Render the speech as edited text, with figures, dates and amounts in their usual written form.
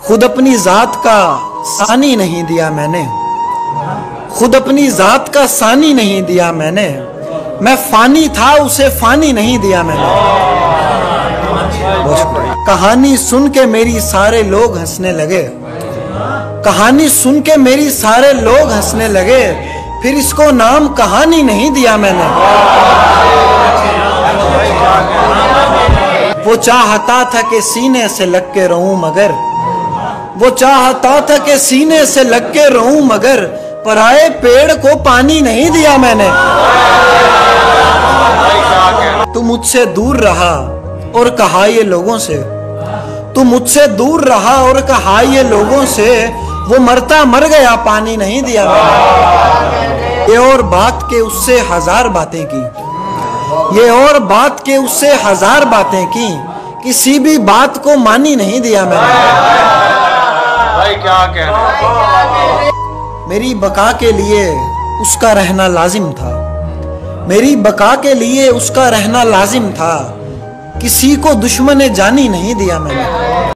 खुद अपनी जात का सानी नहीं दिया मैंने, खुद अपनी जात का सानी नहीं दिया मैंने, मैं फानी था उसे फानी नहीं दिया मैंने। कहानी सुन के मेरी सारे लोग हंसने लगे, कहानी सुन के मेरी सारे लोग हंसने लगे, फिर इसको नाम कहानी नहीं दिया मैंने। वो चाहता था कि सीने से लग के रहूं मगर, वो चाहता था कि सीने से लग के रहूं मगर, पराए पेड़ को पानी नहीं दिया मैंने। तू मुझसे दूर रहा और कहा ये लोगों से, तू मुझसे दूर रहा और कहा ये लोगों से, वो मरता मर गया पानी नहीं दिया मैंने। ये और बात के उससे हजार बातें की, ये और बात के उससे हजार बातें की, किसी भी बात को मानी नहीं दिया मैंने। भाई क्या कहना। मेरी बका के लिए उसका रहना लाजिम था, मेरी बका के लिए उसका रहना लाजिम था, किसी को दुश्मन जानी नहीं दिया मैंने।